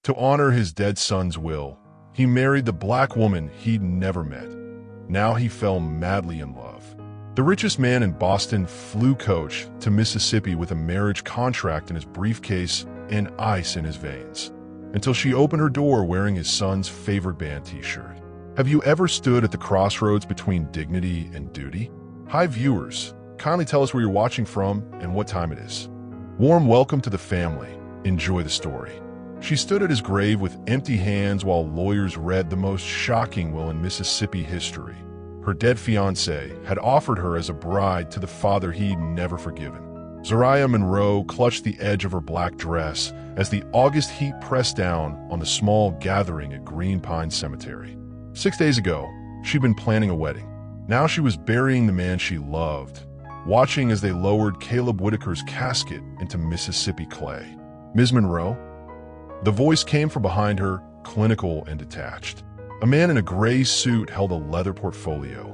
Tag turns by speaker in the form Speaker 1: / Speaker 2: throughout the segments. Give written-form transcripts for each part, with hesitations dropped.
Speaker 1: To honor his dead son's will, he married the black woman he'd never met. Now he fell madly in love. The richest man in Boston flew coach to Mississippi with a marriage contract in his briefcase and ice in his veins, until she opened her door wearing his son's favorite band t-shirt. Have you ever stood at the crossroads between dignity and duty? Hi viewers, kindly tell us where you're watching from and what time it is. Warm welcome to the family. Enjoy the story. She stood at his grave with empty hands while lawyers read the most shocking will in Mississippi history. Her dead fiancé had offered her as a bride to the father he'd never forgiven. Zariah Monroe clutched the edge of her black dress as the August heat pressed down on the small gathering at Green Pine Cemetery. 6 days ago, she'd been planning a wedding. Now she was burying the man she loved, watching as they lowered Caleb Whitaker's casket into Mississippi clay. Ms. Monroe? The voice came from behind her, clinical and detached. A man in a gray suit held a leather portfolio.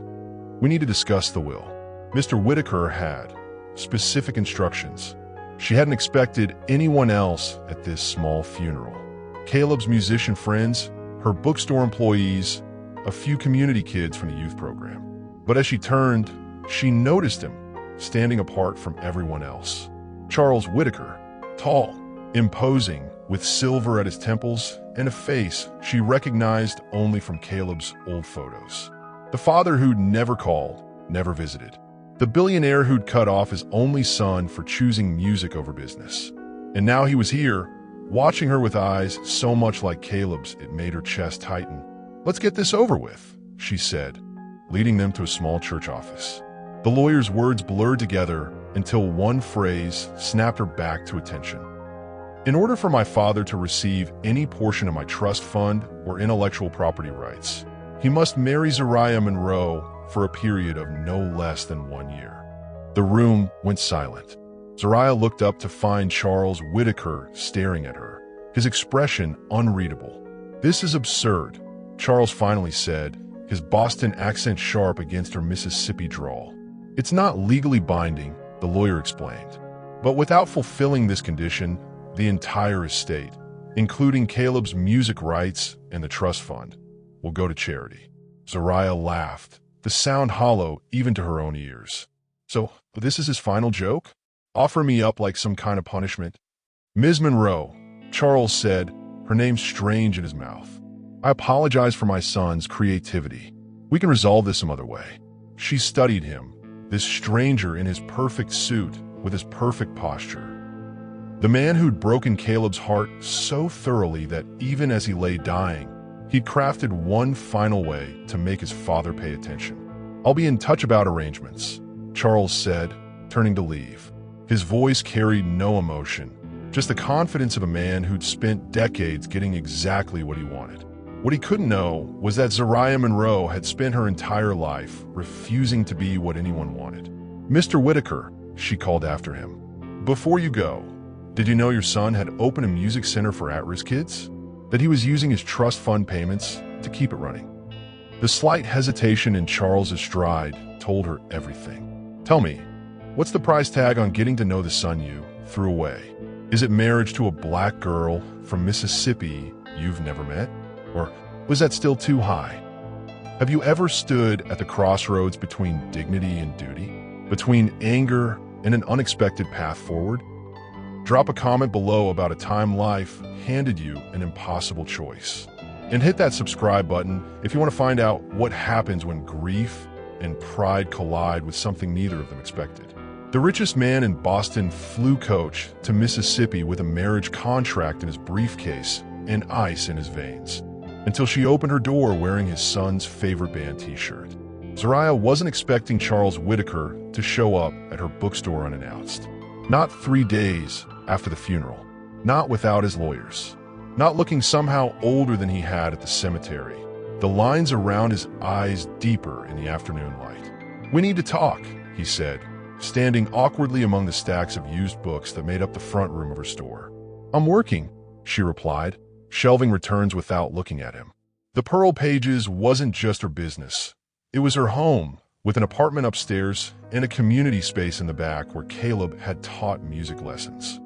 Speaker 1: We need to discuss the will. Mr. Whitaker had specific instructions. She hadn't expected anyone else at this small funeral. Caleb's musician friends, her bookstore employees, a few community kids from the youth program. But as she turned, she noticed him, standing apart from everyone else. Charles Whitaker, tall, imposing, with silver at his temples and a face she recognized only from Caleb's old photos. The father who'd never called, never visited. The billionaire who'd cut off his only son for choosing music over business. And now he was here, watching her with eyes so much like Caleb's it made her chest tighten. "Let's get this over with," she said, leading them to a small church office. The lawyer's words blurred together until one phrase snapped her back to attention. "In order for my father to receive any portion of my trust fund or intellectual property rights, he must marry Zariah Monroe for a period of no less than 1 year." The room went silent. Zariah looked up to find Charles Whitaker staring at her, his expression unreadable. "This is absurd," Charles finally said, his Boston accent sharp against her Mississippi drawl. "It's not legally binding," the lawyer explained. "But without fulfilling this condition, the entire estate, including Caleb's music rights and the trust fund, will go to charity." Zariah laughed, the sound hollow even to her own ears. "So, this is his final joke? Offer me up like some kind of punishment?" "Ms. Monroe," Charles said, her name strange in his mouth, "I apologize for my son's creativity. We can resolve this some other way." She studied him, this stranger in his perfect suit with his perfect posture. The man who'd broken Caleb's heart so thoroughly that even as he lay dying, he'd crafted one final way to make his father pay attention. "I'll be in touch about arrangements," Charles said, turning to leave. His voice carried no emotion, just the confidence of a man who'd spent decades getting exactly what he wanted. What he couldn't know was that Zariah Monroe had spent her entire life refusing to be what anyone wanted. "Mr. Whitaker," she called after him, "before you go, did you know your son had opened a music center for at-risk kids? That he was using his trust fund payments to keep it running?" The slight hesitation in Charles's stride told her everything. "Tell me, what's the price tag on getting to know the son you threw away? Is it marriage to a black girl from Mississippi you've never met? Or was that still too high? Have you ever stood at the crossroads between dignity and duty? Between anger and an unexpected path forward? Drop a comment below about a time life handed you an impossible choice. And hit that subscribe button if you want to find out what happens when grief and pride collide with something neither of them expected. The richest man in Boston flew coach to Mississippi with a marriage contract in his briefcase and ice in his veins, until she opened her door wearing his son's favorite band t-shirt. Zariah wasn't expecting Charles Whitaker to show up at her bookstore unannounced. Not 3 days after the funeral, not without his lawyers, not looking somehow older than he had at the cemetery, the lines around his eyes deeper in the afternoon light. "We need to talk," he said, standing awkwardly among the stacks of used books that made up the front room of her store. "I'm working," she replied, shelving returns without looking at him. The Pearl Pages wasn't just her business. It was her home, with an apartment upstairs and a community space in the back where Caleb had taught music lessons.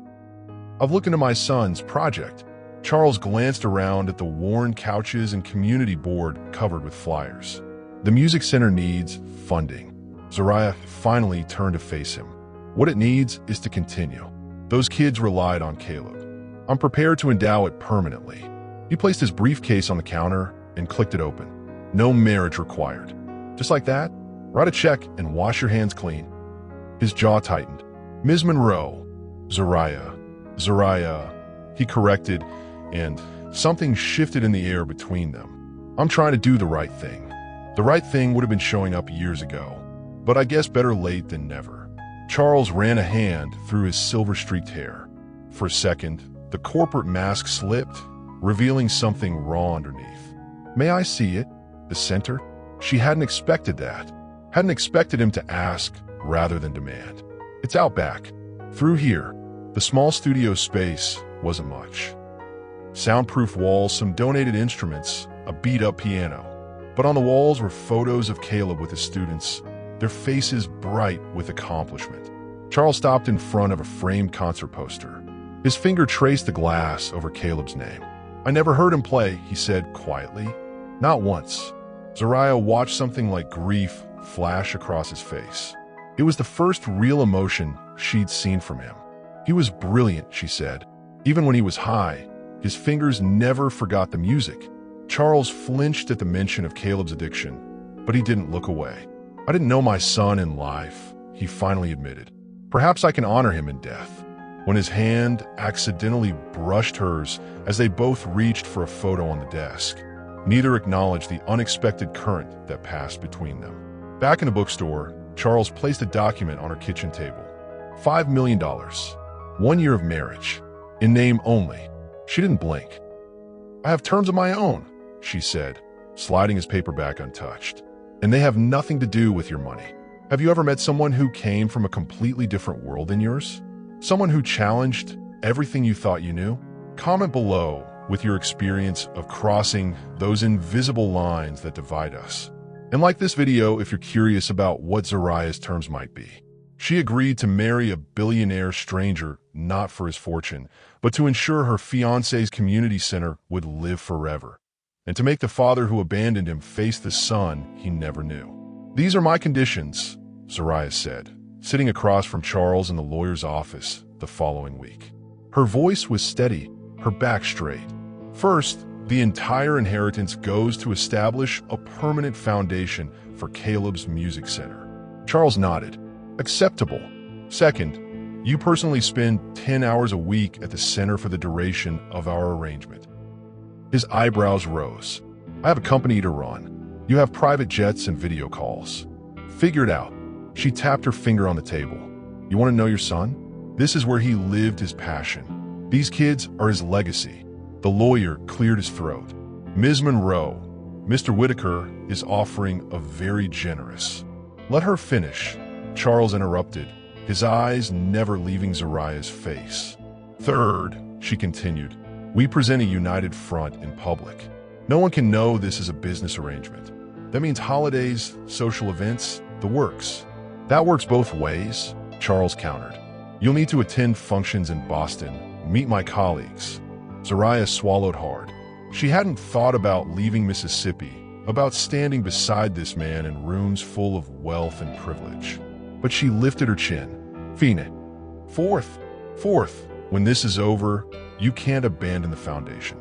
Speaker 1: "I've looked into my son's project," Charles glanced around at the worn couches and community board covered with flyers. The music center needs funding. Zariah finally turned to face him. What it needs is to continue. Those kids relied on Caleb. I'm prepared to endow it permanently. He placed his briefcase on the counter and clicked it open. No marriage required. Just like that, write a check and wash your hands clean. His jaw tightened. Ms. Monroe. Zariah. He corrected, and something shifted in the air between them. I'm trying to do the right thing. The right thing would have been showing up years ago, but I guess better late than never. Charles ran a hand through his silver-streaked hair. For a second, the corporate mask slipped, revealing something raw underneath. May I see it? The center? She hadn't expected that. Hadn't expected him to ask rather than demand. It's out back. Through here. The small studio space wasn't much. Soundproof walls, some donated instruments, a beat-up piano. But on the walls were photos of Caleb with his students, their faces bright with accomplishment. Charles stopped in front of a framed concert poster. His finger traced the glass over Caleb's name. I never heard him play, he said quietly. Not once. Zariah watched something like grief flash across his face. It was the first real emotion she'd seen from him. He was brilliant, she said. Even when he was high, his fingers never forgot the music. Charles flinched at the mention of Caleb's addiction, but he didn't look away. I didn't know my son in life, he finally admitted. Perhaps I can honor him in death. When his hand accidentally brushed hers as they both reached for a photo on the desk. Neither acknowledged the unexpected current that passed between them. Back in the bookstore, Charles placed a document on her kitchen table. $5 million. 1 year of marriage. In name only. She didn't blink. I have terms of my own, she said, sliding his paperback untouched. And they have nothing to do with your money. Have you ever met someone who came from a completely different world than yours? Someone who challenged everything you thought you knew? Comment below with your experience of crossing those invisible lines that divide us. And like this video if you're curious about what Zariah's terms might be. She agreed to marry a billionaire stranger, not for his fortune, but to ensure her fiancé's community center would live forever, and to make the father who abandoned him face the son he never knew. These are my conditions, Zariah said, sitting across from Charles in the lawyer's office the following week. Her voice was steady, her back straight. First, the entire inheritance goes to establish a permanent foundation for Caleb's music center. Charles nodded. Acceptable. Second, you personally spend 10 hours a week at the center for the duration of our arrangement. His eyebrows rose. I have a company to run. You have private jets and video calls. Figure it out. She tapped her finger on the table. You want to know your son? This is where he lived his passion. These kids are his legacy. The lawyer cleared his throat. Ms. Monroe, Mr. Whitaker is offering a very generous. Let her finish. Charles interrupted, his eyes never leaving Zariah's face. Third, she continued, we present a united front in public. No one can know this is a business arrangement. That means holidays, social events, the works. That works both ways, Charles countered. You'll need to attend functions in Boston, meet my colleagues. Zariah swallowed hard. She hadn't thought about leaving Mississippi, about standing beside this man in rooms full of wealth and privilege. But she lifted her chin. Fine. Fourth, when this is over, you can't abandon the foundation.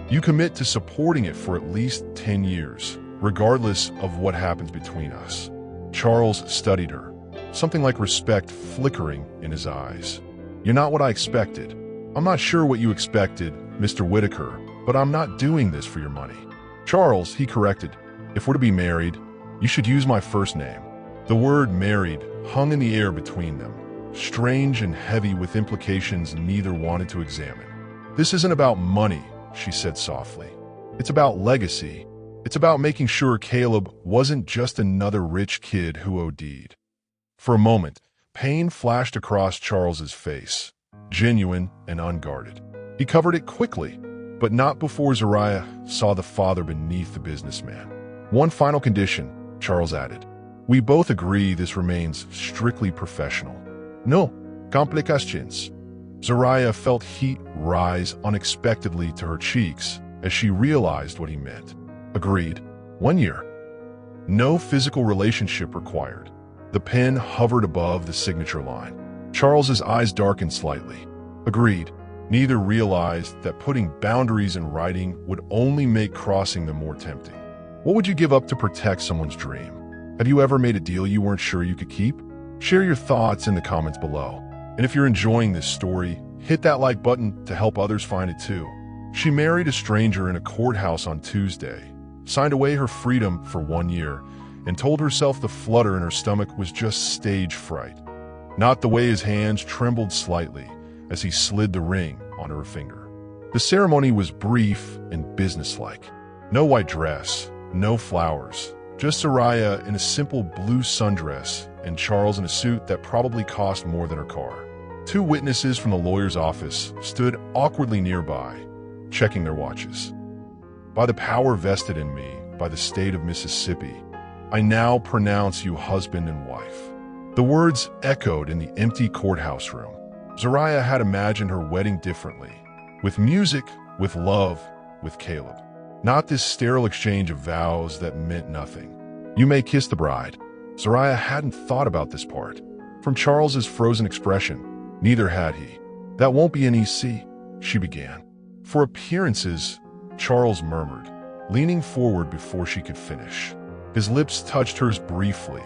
Speaker 1: You commit to supporting it for at least 10 years, regardless of what happens between us. Charles studied her, something like respect flickering in his eyes. You're not what I expected. I'm not sure what you expected, Mr. Whitaker, but I'm not doing this for your money. Charles, he corrected, if we're to be married, you should use my first name. The word married hung in the air between them, strange and heavy with implications neither wanted to examine. This isn't about money, she said softly. It's about legacy. It's about making sure Caleb wasn't just another rich kid who OD'd. For a moment, pain flashed across Charles's face, genuine and unguarded. He covered it quickly, but not before Zariah saw the father beneath the businessman. One final condition, Charles added. We both agree this remains strictly professional. No complications. Zariah felt heat rise unexpectedly to her cheeks as she realized what he meant. Agreed. 1 year. No physical relationship required. The pen hovered above the signature line. Charles's eyes darkened slightly. Agreed. Neither realized that putting boundaries in writing would only make crossing them more tempting. What would you give up to protect someone's dream? Have you ever made a deal you weren't sure you could keep? Share your thoughts in the comments below. And if you're enjoying this story, hit that like button to help others find it too. She married a stranger in a courthouse on Tuesday, signed away her freedom for 1 year, and told herself the flutter in her stomach was just stage fright, not the way his hands trembled slightly as he slid the ring onto her finger. The ceremony was brief and businesslike. No white dress, no flowers, just Zariah in a simple blue sundress and Charles in a suit that probably cost more than her car. 2 witnesses from the lawyer's office stood awkwardly nearby, checking their watches. By the power vested in me by the state of Mississippi, I now pronounce you husband and wife. The words echoed in the empty courthouse room. Zariah had imagined her wedding differently, with music, with love, with Caleb. Not this sterile exchange of vows that meant nothing. You may kiss the bride. Zariah hadn't thought about this part. From Charles's frozen expression, neither had he. That won't be an EC, she began. For appearances, Charles murmured, leaning forward before she could finish. His lips touched hers briefly,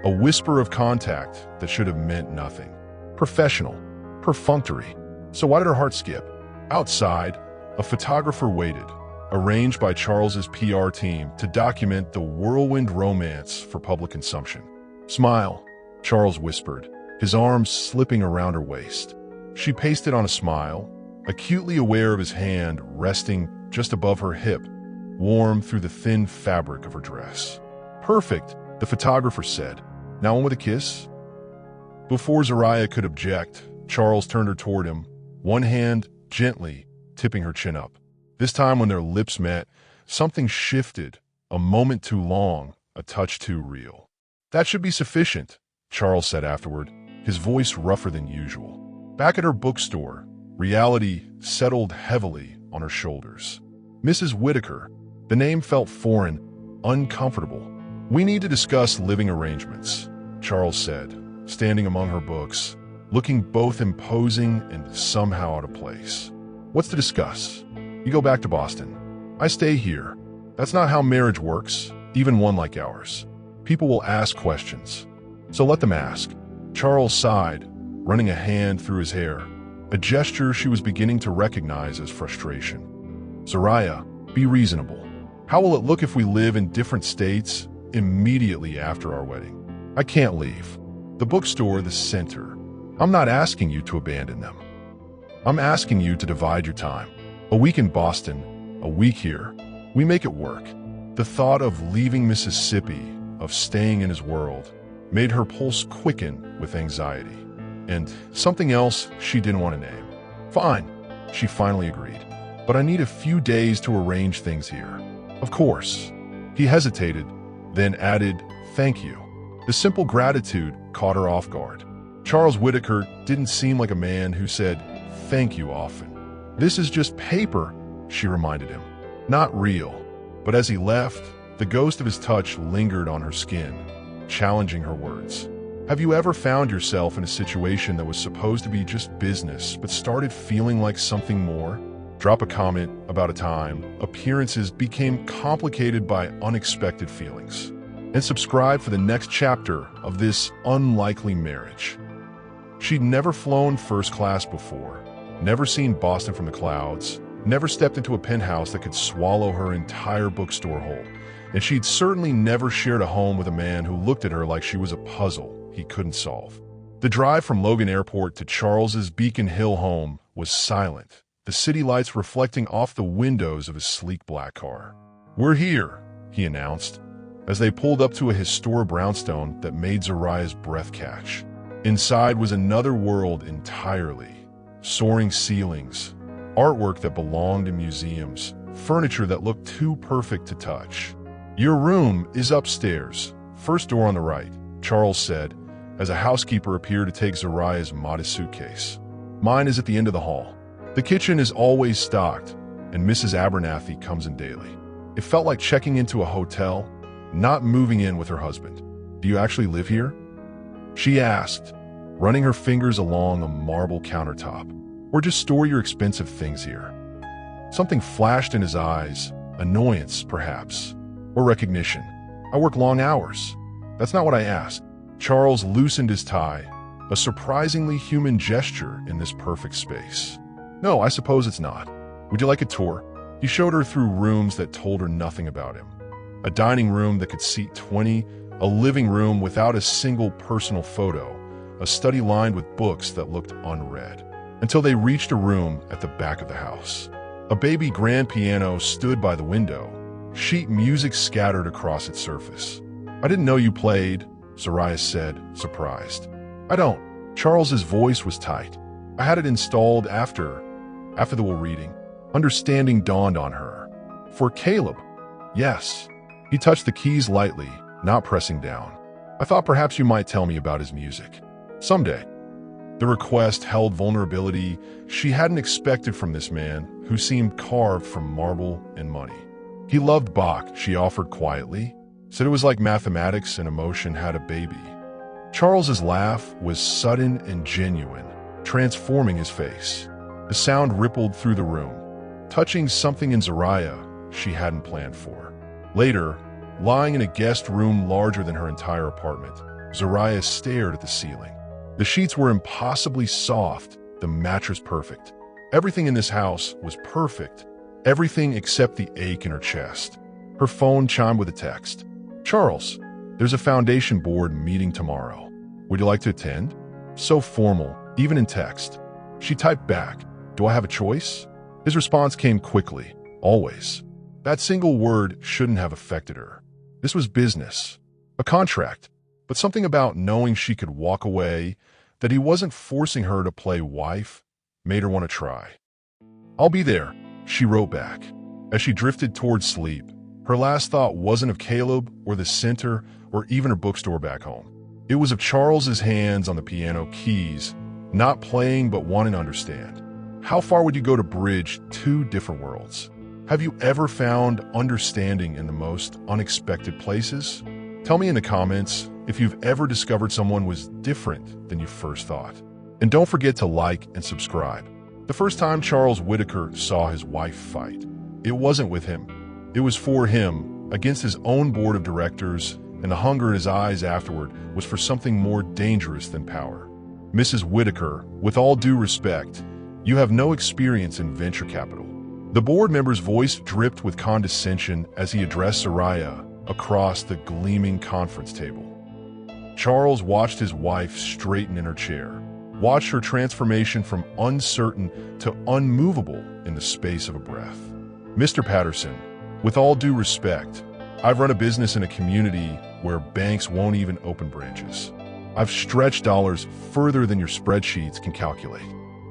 Speaker 1: a whisper of contact that should have meant nothing. Professional, perfunctory. So why did her heart skip? Outside, a photographer waited, arranged by Charles's PR team to document the whirlwind romance for public consumption. Smile, Charles whispered, his arms slipping around her waist. She pasted on a smile, acutely aware of his hand resting just above her hip, warm through the thin fabric of her dress. Perfect, the photographer said. Now on with a kiss? Before Zariah could object, Charles turned her toward him, one hand gently tipping her chin up. This time when their lips met, something shifted, a moment too long, a touch too real. That should be sufficient, Charles said afterward, his voice rougher than usual. Back at her bookstore, reality settled heavily on her shoulders. Mrs. Whitaker, the name felt foreign, uncomfortable. We need to discuss living arrangements, Charles said, standing among her books, looking both imposing and somehow out of place. What's to discuss? You go back to Boston. I stay here. That's not how marriage works, even one like ours. People will ask questions. So let them ask. Charles sighed, running a hand through his hair, a gesture she was beginning to recognize as frustration. Zariah, be reasonable. How will it look if we live in different states immediately after our wedding? I can't leave. The bookstore, the center. I'm not asking you to abandon them. I'm asking you to divide your time. A week in Boston, a week here. We make it work. The thought of leaving Mississippi, of staying in his world, made her pulse quicken with anxiety. And something else she didn't want to name. Fine, she finally agreed. But I need a few days to arrange things here. Of course. He hesitated, then added, thank you. The simple gratitude caught her off guard. Charles Whitaker didn't seem like a man who said thank you often. This is just paper, she reminded him. Not real. But as he left, the ghost of his touch lingered on her skin, challenging her words. Have you ever found yourself in a situation that was supposed to be just business, but started feeling like something more? Drop a comment about a time appearances became complicated by unexpected feelings. And subscribe for the next chapter of this unlikely marriage. She'd never flown first class before, never seen Boston from the clouds, never stepped into a penthouse that could swallow her entire bookstore whole, and she'd certainly never shared a home with a man who looked at her like she was a puzzle he couldn't solve. The drive from Logan Airport to Charles's Beacon Hill home was silent, the city lights reflecting off the windows of his sleek black car. We're here, he announced, as they pulled up to a historic brownstone that made Zariah's breath catch. Inside was another world entirely. Soaring ceilings, artwork that belonged in museums, furniture that looked too perfect to touch. Your room is upstairs, first door on the right, Charles said, as a housekeeper appeared to take Zariah's modest suitcase. Mine is at the end of the hall. The kitchen is always stocked, and Mrs. Abernathy comes in daily. It felt like checking into a hotel, not moving in with her husband. Do you actually live here? She asked, running her fingers along a marble countertop. Or just store your expensive things here? Something flashed in his eyes, annoyance perhaps, or recognition. I work long hours. That's not what I asked. Charles loosened his tie, a surprisingly human gesture in this perfect space. No, I suppose it's not. Would you like a tour? He showed her through rooms that told her nothing about him. A dining room that could seat 20, a living room without a single personal photo, a study lined with books that looked unread, until they reached a room at the back of the house. A baby grand piano stood by the window, sheet music scattered across its surface. I didn't know you played, Zariah said, surprised. I don't. Charles's voice was tight. I had it installed after the reading. Understanding dawned on her. For Caleb? Yes. He touched the keys lightly, not pressing down. I thought perhaps you might tell me about his music. Someday. The request held vulnerability she hadn't expected from this man who seemed carved from marble and money. He loved Bach, she offered quietly, said it was like mathematics and emotion had a baby. Charles's laugh was sudden and genuine, transforming his face. The sound rippled through the room, touching something in Zariah she hadn't planned for. Later, lying in a guest room larger than her entire apartment, Zariah stared at the ceiling. The sheets were impossibly soft, the mattress perfect. Everything in this house was perfect, everything except the ache in her chest. Her phone chimed with a text. Charles, there's a foundation board meeting tomorrow. Would you like to attend? So formal, even in text. She typed back, do I have a choice? His response came quickly, always. That single word shouldn't have affected her. This was business, a contract, but something about knowing she could walk away, that he wasn't forcing her to play wife, made her want to try. I'll be there, she wrote back. As she drifted towards sleep, her last thought wasn't of Caleb or the center or even her bookstore back home. It was of Charles's hands on the piano keys, not playing but wanting to understand. How far would you go to bridge two different worlds? Have you ever found understanding in the most unexpected places? Tell me in the comments if you've ever discovered someone was different than you first thought. And don't forget to like and subscribe. The first time Charles Whitaker saw his wife fight, it wasn't with him. It was for him, against his own board of directors, and the hunger in his eyes afterward was for something more dangerous than power. Mrs. Whitaker, with all due respect, you have no experience in venture capital. The board member's voice dripped with condescension as he addressed Zariah across the gleaming conference table. Charles watched his wife straighten in her chair, watched her transformation from uncertain to unmovable in the space of a breath. Mr. Patterson, with all due respect, I've run a business in a community where banks won't even open branches. I've stretched dollars further than your spreadsheets can calculate.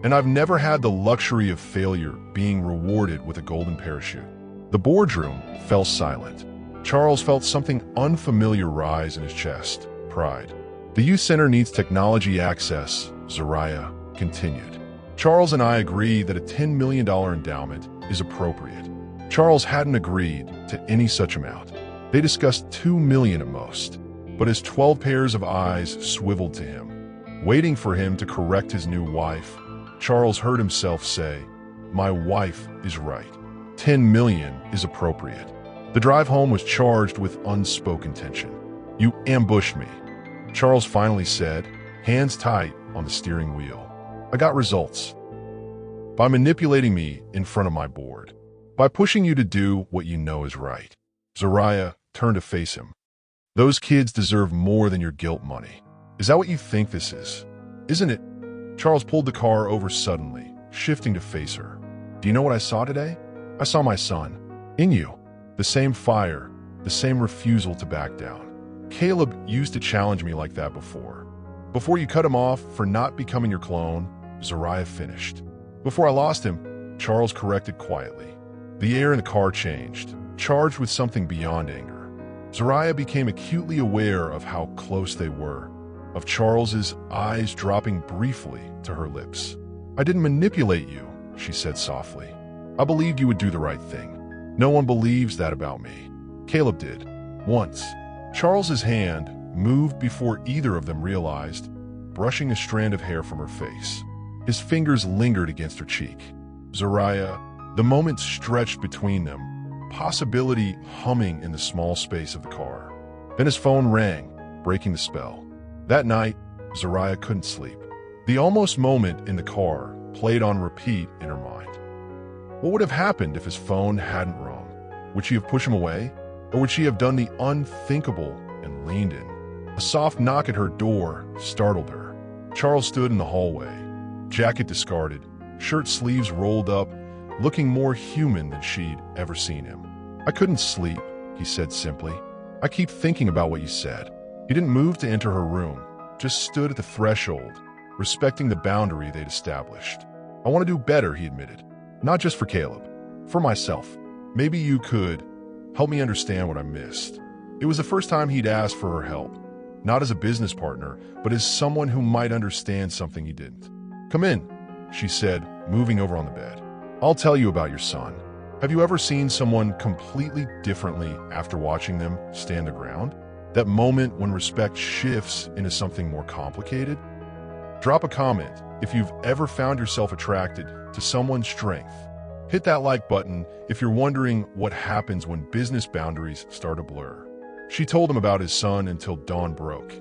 Speaker 1: And I've never had the luxury of failure being rewarded with a golden parachute. The boardroom fell silent. Charles felt something unfamiliar rise in his chest, pride. The youth center needs technology access, Zariah continued. Charles and I agree that a $10 million endowment is appropriate. Charles hadn't agreed to any such amount. They discussed $2 million at most, but his 12 pairs of eyes swiveled to him. Waiting for him to correct his new wife, Charles heard himself say, my wife is right. 10 million is appropriate. The drive home was charged with unspoken tension. You ambushed me, Charles finally said, hands tight on the steering wheel. I got results. By manipulating me in front of my board. By pushing you to do what you know is right. Zariah turned to face him. Those kids deserve more than your guilt money. Is that what you think this is? Isn't it? Charles pulled the car over suddenly, shifting to face her. Do you know what I saw today? I saw my son. In you. The same fire, the same refusal to back down. Caleb used to challenge me like that before. Before you cut him off for not becoming your clone, Zariah finished. Before I lost him, Charles corrected quietly. The air in the car changed, charged with something beyond anger. Zariah became acutely aware of how close they were, of Charles's eyes dropping briefly to her lips. "I didn't manipulate you," she said softly. "I believed you would do the right thing. No one believes that about me. Caleb did. Once." Charles's hand moved before either of them realized, brushing a strand of hair from her face. His fingers lingered against her cheek. "Zariah," the moment stretched between them, possibility humming in the small space of the car. Then his phone rang, breaking the spell. That night, Zariah couldn't sleep. The almost moment in the car played on repeat in her mind. What would have happened if his phone hadn't rung? Would she have pushed him away? Or would she have done the unthinkable and leaned in? A soft knock at her door startled her. Charles stood in the hallway, jacket discarded, shirt sleeves rolled up, looking more human than she'd ever seen him. "I couldn't sleep," he said simply. "I keep thinking about what you said." He didn't move to enter her room, just stood at the threshold, respecting the boundary they'd established. "I want to do better," he admitted. "Not just for Caleb, for myself. Maybe you could help me understand what I missed." It was the first time he'd asked for her help, not as a business partner, but as someone who might understand something he didn't. "Come in," she said, moving over on the bed. "I'll tell you about your son. Have you ever seen someone completely differently after watching them stand their ground? That moment when respect shifts into something more complicated? Drop a comment if you've ever found yourself attracted to someone's strength. Hit that like button if you're wondering what happens when business boundaries start to blur." She told him about his son until dawn broke.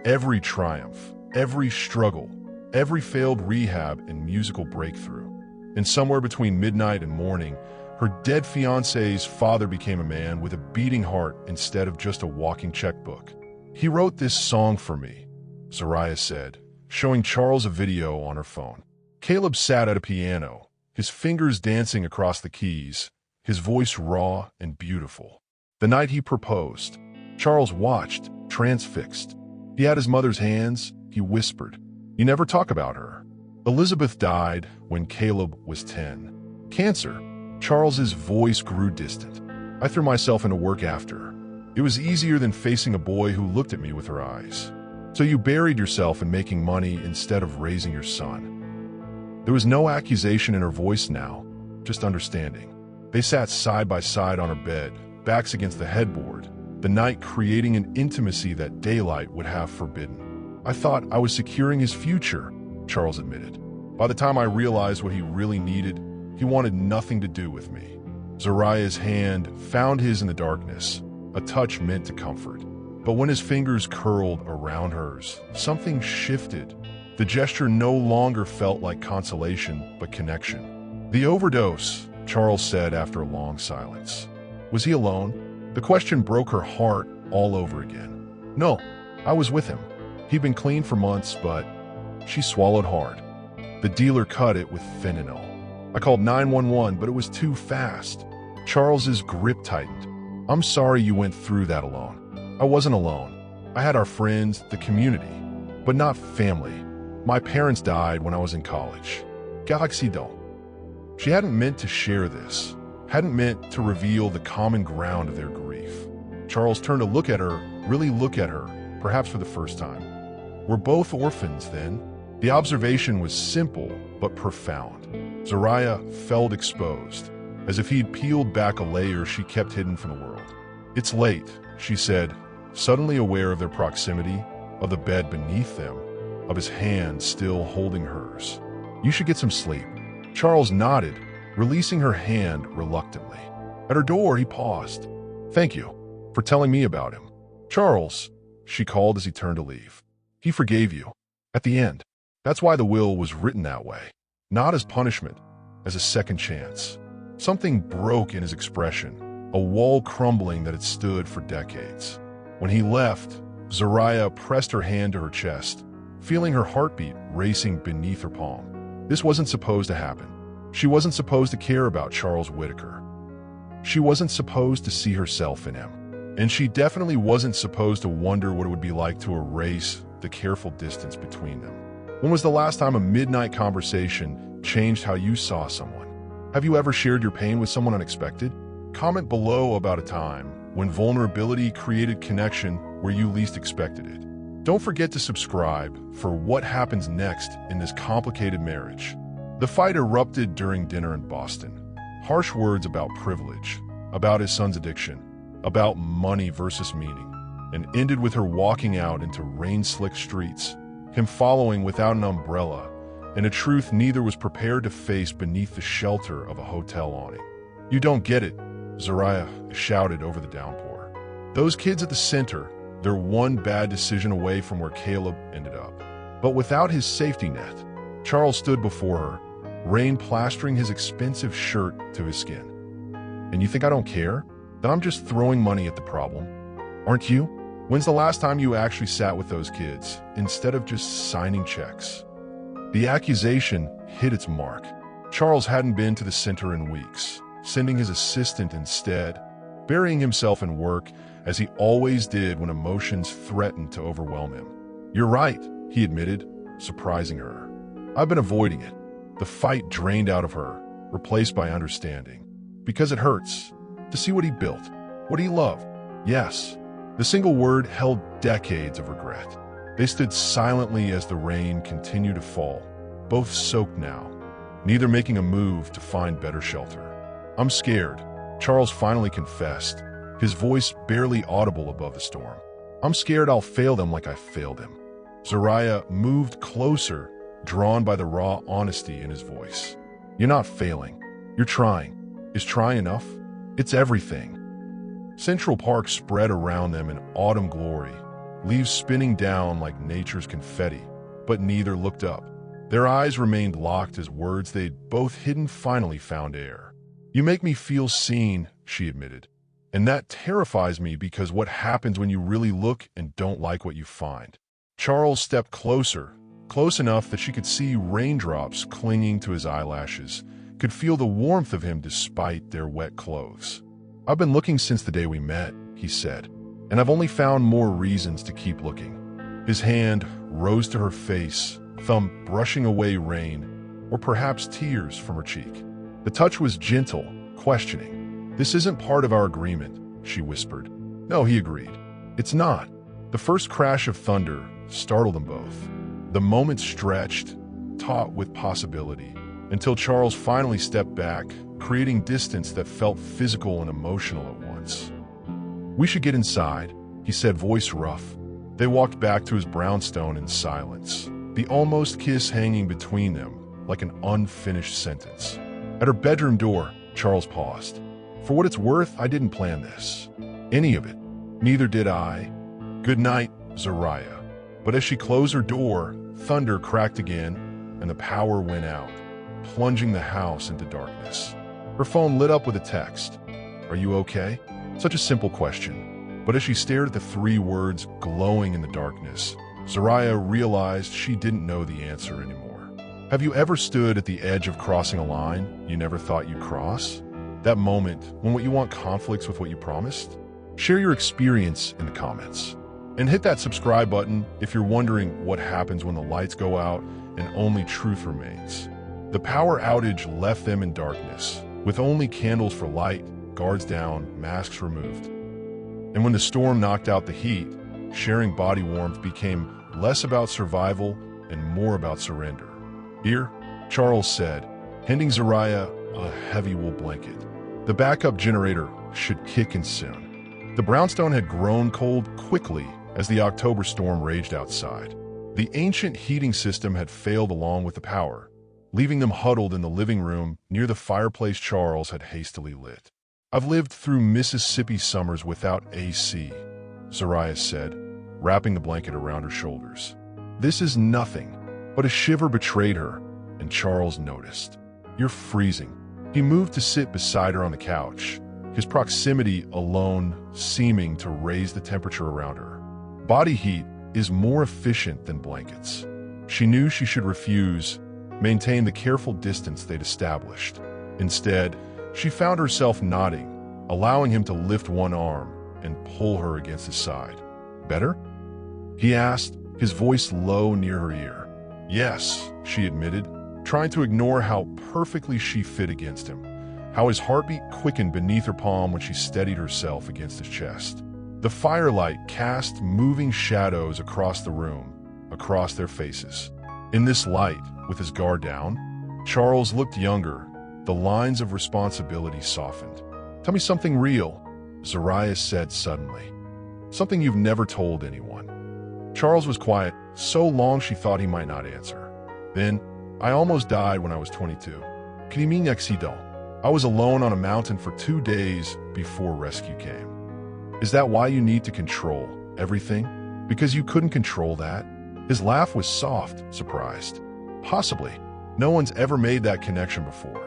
Speaker 1: Every triumph, every struggle, every failed rehab and musical breakthrough. And somewhere between midnight and morning, her dead fiancé's father became a man with a beating heart instead of just a walking checkbook. "He wrote this song for me," Zariah said, showing Charles a video on her phone. Caleb sat at a piano, his fingers dancing across the keys, his voice raw and beautiful. The night he proposed, Charles watched, transfixed. He had his mother's hands, he whispered. "You never talk about her." Elizabeth died when Caleb was 10. Cancer. Charles's voice grew distant. "I threw myself into work after. It was easier than facing a boy who looked at me with her eyes. So you buried yourself in making money instead of raising your son." There was no accusation in her voice now, just understanding. They sat side by side on her bed, backs against the headboard, the night creating an intimacy that daylight would have forbidden. "I thought I was securing his future," Charles admitted. "By the time I realized what he really needed, he wanted nothing to do with me." Zariah's hand found his in the darkness, a touch meant to comfort. But when his fingers curled around hers, something shifted. The gesture no longer felt like consolation, but connection. "The overdose," Charles said after a long silence. "Was he alone?" The question broke her heart all over again. "No, I was with him. He'd been clean for months, but..." She swallowed hard. "The dealer cut it with fentanyl. I called 911, but it was too fast." Charles's grip tightened. "I'm sorry you went through that alone. I wasn't alone. I had our friends, the community, but not family. My parents died when I was in college. Galaxy don't." She hadn't meant to share this, hadn't meant to reveal the common ground of their grief. Charles turned to look at her, really look at her, perhaps for the first time. "We're both orphans, then?" The observation was simple, but profound. Zariah felt exposed, as if he'd peeled back a layer she kept hidden from the world. "It's late," she said, suddenly aware of their proximity, of the bed beneath them, of his hand still holding hers. "You should get some sleep." Charles nodded, releasing her hand reluctantly. At her door, he paused. "Thank you for telling me about him." "Charles," she called as he turned to leave. "He forgave you. At the end. That's why the will was written that way. Not as punishment, as a second chance." Something broke in his expression, a wall crumbling that had stood for decades. When he left, Zariah pressed her hand to her chest, feeling her heartbeat racing beneath her palm. This wasn't supposed to happen. She wasn't supposed to care about Charles Whitaker. She wasn't supposed to see herself in him. And she definitely wasn't supposed to wonder what it would be like to erase the careful distance between them. When was the last time a midnight conversation changed how you saw someone? Have you ever shared your pain with someone unexpected? Comment below about a time when vulnerability created connection where you least expected it. Don't forget to subscribe for what happens next in this complicated marriage. The fight erupted during dinner in Boston. Harsh words about privilege, about his son's addiction, about money versus meaning, and ended with her walking out into rain-slicked streets, him following without an umbrella, and a truth neither was prepared to face beneath the shelter of a hotel awning. "You don't get it," Zariah shouted over the downpour. "Those kids at the center, they're one bad decision away from where Caleb ended up." But without his safety net, Charles stood before her, rain plastering his expensive shirt to his skin. "And you think I don't care? That I'm just throwing money at the problem? Aren't you? When's the last time you actually sat with those kids, instead of just signing checks?" The accusation hit its mark. Charles hadn't been to the center in weeks, sending his assistant instead, burying himself in work as he always did when emotions threatened to overwhelm him. "You're right," he admitted, surprising her. "I've been avoiding it." The fight drained out of her, replaced by understanding. Because it hurts to see what he built, what he loved. Yes, the single word held decades of regret. They stood silently as the rain continued to fall, both soaked now, neither making a move to find better shelter. "I'm scared," Charles finally confessed, his voice barely audible above the storm. "I'm scared I'll fail them like I failed him." Zariah moved closer, drawn by the raw honesty in his voice. "You're not failing. You're trying. Is trying enough? It's everything." Central Park spread around them in autumn glory, leaves spinning down like nature's confetti, but neither looked up. Their eyes remained locked as words they'd both hidden finally found air. "You make me feel seen," she admitted. "And that terrifies me because what happens when you really look and don't like what you find?" Charles stepped closer, close enough that she could see raindrops clinging to his eyelashes, could feel the warmth of him despite their wet clothes. "I've been looking since the day we met," he said, "and I've only found more reasons to keep looking." His hand rose to her face, thumb brushing away rain, or perhaps tears from her cheek. The touch was gentle, questioning. "This isn't part of our agreement," she whispered. "No," he agreed. "It's not." The first crash of thunder startled them both. The moment stretched, taut with possibility, until Charles finally stepped back, creating distance that felt physical and emotional at once. "We should get inside," he said, voice rough. They walked back to his brownstone in silence, the almost kiss hanging between them like an unfinished sentence. At her bedroom door, Charles paused. "For what it's worth, I didn't plan this. Any of it. Neither did I. Good night, Zariah." But as she closed her door, thunder cracked again, and the power went out, plunging the house into darkness. Her phone lit up with a text. "Are you okay?" Such a simple question. But as she stared at the three words glowing in the darkness, Zariah realized she didn't know the answer anymore. Have you ever stood at the edge of crossing a line you never thought you'd cross? That moment when what you want conflicts with what you promised? Share your experience in the comments. And hit that subscribe button if you're wondering what happens when the lights go out and only truth remains. The power outage left them in darkness, with only candles for light, guards down, masks removed. And when the storm knocked out the heat, sharing body warmth became less about survival and more about surrender. "Here," Charles said, handing Zariah a heavy wool blanket. "The backup generator should kick in soon." The brownstone had grown cold quickly as the October storm raged outside. The ancient heating system had failed along with the power, leaving them huddled in the living room near the fireplace Charles had hastily lit. "I've lived through Mississippi summers without AC," Zariah said, wrapping the blanket around her shoulders. "This is nothing." But a shiver betrayed her, and Charles noticed. "You're freezing." He moved to sit beside her on the couch, his proximity alone seeming to raise the temperature around her. Body heat is more efficient than blankets. She knew she should refuse, maintain the careful distance they'd established. Instead, she found herself nodding, allowing him to lift one arm and pull her against his side. "Better?" he asked, his voice low near her ear. "Yes," she admitted, trying to ignore how perfectly she fit against him, how his heartbeat quickened beneath her palm when she steadied herself against his chest. The firelight cast moving shadows across the room, across their faces. In this light, with his guard down, Charles looked younger. The lines of responsibility softened. "Tell me something real," Zariah said suddenly. "Something you've never told anyone." Charles was quiet, so long she thought he might not answer. Then, "I almost died when I was 22. Can you mean accident? I was alone on a mountain for 2 days before rescue came. Is that why you need to control everything? Because you couldn't control that?" His laugh was soft, surprised. "Possibly. No one's ever made that connection before.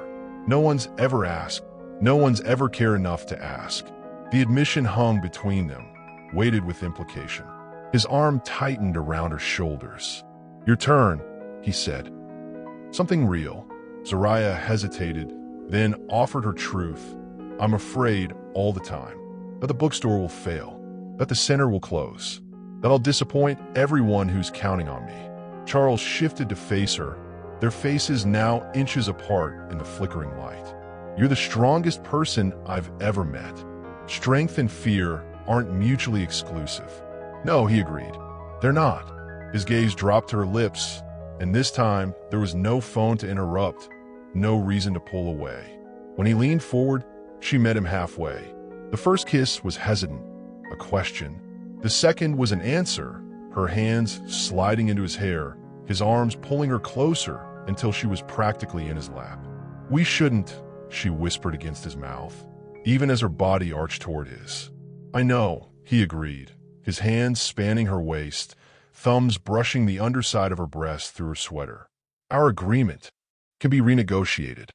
Speaker 1: No one's ever asked. No one's ever cared enough to ask." The admission hung between them, weighted with implication. His arm tightened around her shoulders. "Your turn," he said. "Something real." Zariah hesitated, then offered her truth. "I'm afraid all the time that the bookstore will fail, that the center will close, that I'll disappoint everyone who's counting on me." Charles shifted to face her, their faces now inches apart in the flickering light. "You're the strongest person I've ever met. Strength and fear aren't mutually exclusive." "No," he agreed. "They're not." His gaze dropped to her lips, and this time there was no phone to interrupt, no reason to pull away. When he leaned forward, she met him halfway. The first kiss was hesitant, a question. The second was an answer, her hands sliding into his hair, his arms pulling her closer until she was practically in his lap. "We shouldn't," she whispered against his mouth, even as her body arched toward his. "I know," he agreed, his hands spanning her waist, thumbs brushing the underside of her breast through her sweater. "Our agreement can be renegotiated."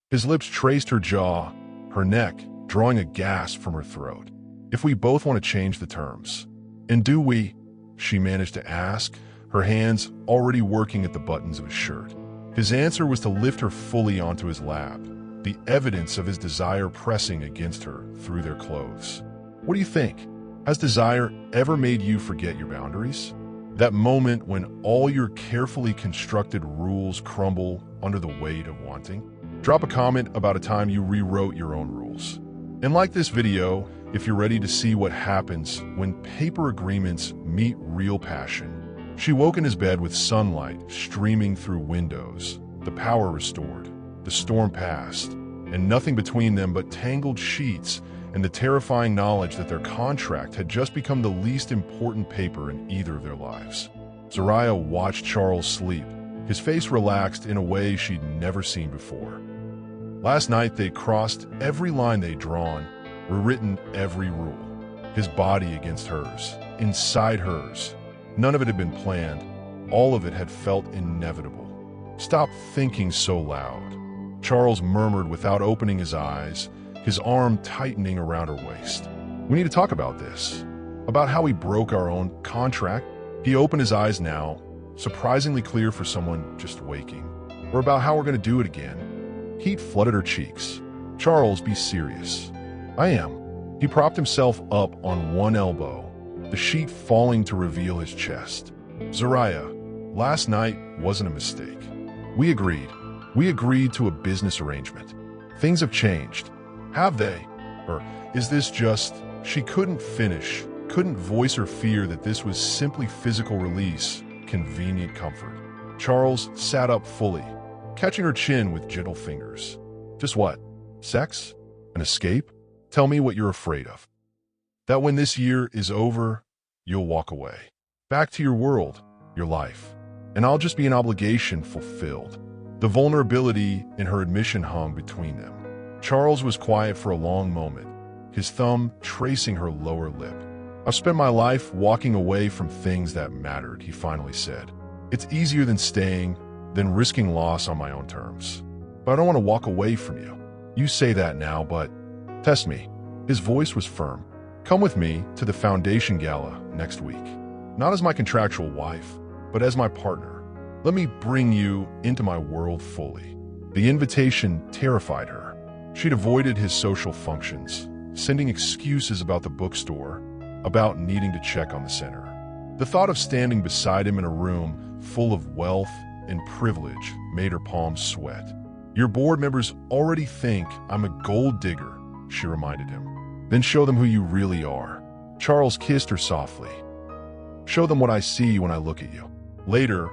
Speaker 1: His lips traced her jaw, her neck, drawing a gasp from her throat. "If we both want to change the terms." "And do we?" she managed to ask, her hands already working at the buttons of his shirt. His answer was to lift her fully onto his lap, the evidence of his desire pressing against her through their clothes. "What do you think? Has desire ever made you forget your boundaries? That moment when all your carefully constructed rules crumble under the weight of wanting?" Drop a comment about a time you rewrote your own rules. And like this video if you're ready to see what happens when paper agreements meet real passion. She woke in his bed with sunlight streaming through windows, the power restored, the storm passed, and nothing between them but tangled sheets and the terrifying knowledge that their contract had just become the least important paper in either of their lives. Zariah watched Charles sleep, his face relaxed in a way she'd never seen before. Last night they crossed every line they'd drawn, rewritten every rule, his body against hers, inside hers. None of it had been planned, all of it had felt inevitable. "Stop thinking so loud," Charles murmured without opening his eyes, his arm tightening around her waist. "We need to talk about this, about how we broke our own contract." He opened his eyes now, surprisingly clear for someone just waking, or about how we're going to do it again. Heat flooded her cheeks. "Charles, be serious." "I am." He propped himself up on one elbow, the sheet falling to reveal his chest. "Zariah, last night wasn't a mistake. We agreed. We agreed to a business arrangement. Things have changed. Have they? Or is this just..." She couldn't finish, couldn't voice her fear that this was simply physical release, convenient comfort. Charles sat up fully, catching her chin with gentle fingers. "Just what? Sex? An escape? Tell me what you're afraid of." "That when this year is over, you'll walk away. Back to your world, your life. And I'll just be an obligation fulfilled." The vulnerability in her admission hung between them. Charles was quiet for a long moment, his thumb tracing her lower lip. "I've spent my life walking away from things that mattered," he finally said. "It's easier than staying, than risking loss on my own terms. But I don't want to walk away from you. You say that now, but test me." His voice was firm. "Come with me to the Foundation Gala next week. Not as my contractual wife, but as my partner. Let me bring you into my world fully." The invitation terrified her. She'd avoided his social functions, sending excuses about the bookstore, about needing to check on the center. The thought of standing beside him in a room full of wealth and privilege made her palms sweat. "Your board members already think I'm a gold digger," she reminded him. "Then show them who you really are." Charles kissed her softly. "Show them what I see when I look at you." Later,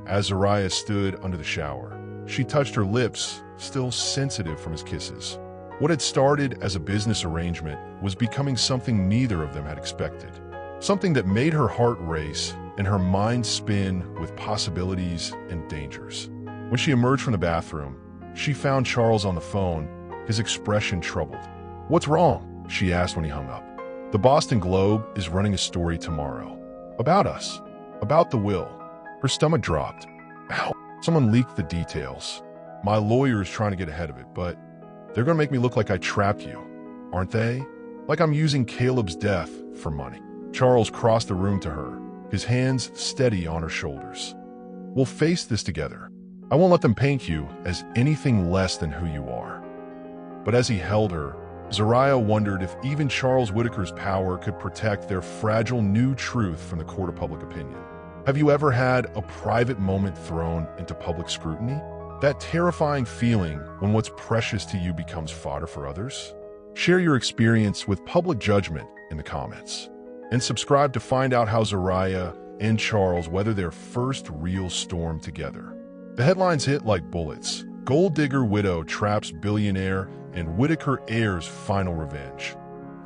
Speaker 1: As Zariah stood under the shower, she touched her lips, still sensitive from his kisses. What had started as a business arrangement was becoming something neither of them had expected. Something that made her heart race and her mind spin with possibilities and dangers. When she emerged from the bathroom, she found Charles on the phone, his expression troubled. "What's wrong?" she asked when he hung up. "The Boston Globe is running a story tomorrow. About us. About the will." Her stomach dropped. "Ow. Someone leaked the details. My lawyer is trying to get ahead of it, but they're going to make me look like I trapped you, aren't they? Like I'm using Caleb's death for money." Charles crossed the room to her, his hands steady on her shoulders. "We'll face this together. I won't let them paint you as anything less than who you are." But as he held her, Zariah wondered if even Charles Whitaker's power could protect their fragile new truth from the court of public opinion. Have you ever had a private moment thrown into public scrutiny? That terrifying feeling when what's precious to you becomes fodder for others? Share your experience with public judgment in the comments. And subscribe to find out how Zariah and Charles weather their first real storm together. The headlines hit like bullets. Gold digger widow traps billionaire and Whitaker heir's final revenge.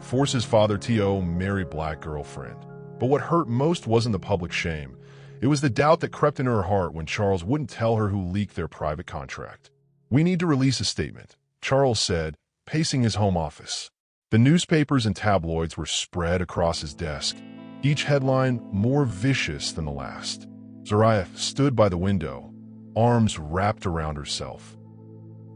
Speaker 1: Forces father T.O. marry black girlfriend. But what hurt most wasn't the public shame. It was the doubt that crept into her heart when Charles wouldn't tell her who leaked their private contract. "We need to release a statement," Charles said, pacing his home office. The newspapers and tabloids were spread across his desk, each headline more vicious than the last. Zariah stood by the window, arms wrapped around herself.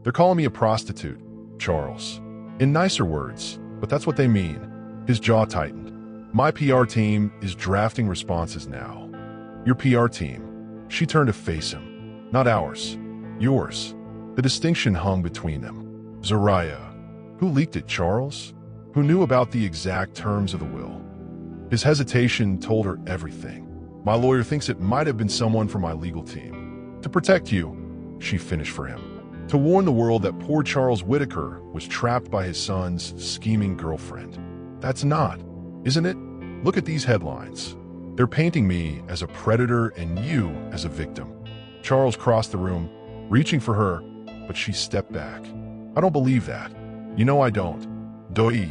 Speaker 1: "They're calling me a prostitute, Charles. In nicer words, but that's what they mean." His jaw tightened. "My PR team is drafting responses now." "Your PR team?" She turned to face him. "Not ours. Yours." The distinction hung between them. Zariah. Who leaked it, Charles? Who knew about the exact terms of the will? His hesitation told her everything. "My lawyer thinks it might have been someone from my legal team. To protect you," she finished for him. "To warn the world that poor Charles Whitaker was trapped by his son's scheming girlfriend. That's not, isn't it? Look at these headlines. They're painting me as a predator and you as a victim." Charles crossed the room, reaching for her, but she stepped back. "I don't believe that. You know I don't. Doi.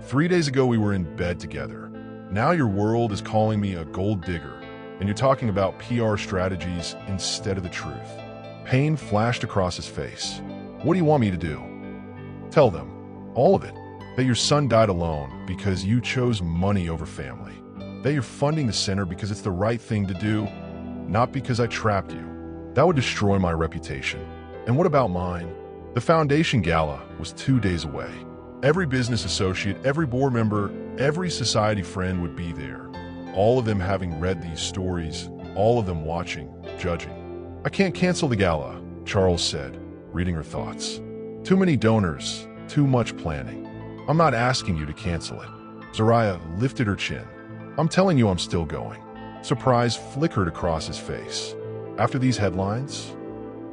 Speaker 1: 3 days ago we were in bed together. Now your world is calling me a gold digger, and you're talking about PR strategies instead of the truth." Pain flashed across his face. "What do you want me to do?" "Tell them, all of it, that your son died alone because you chose money over family. That you're funding the center because it's the right thing to do, not because I trapped you. That would destroy my reputation. And what about mine?" The foundation gala was 2 days away. Every business associate, every board member, every society friend would be there. All of them having read these stories, all of them watching, judging. "I can't cancel the gala," Charles said, reading her thoughts. "Too many donors, too much planning. I'm not asking you to cancel it." Zariah lifted her chin. "I'm telling you I'm still going." Surprise flickered across his face. "After these headlines?"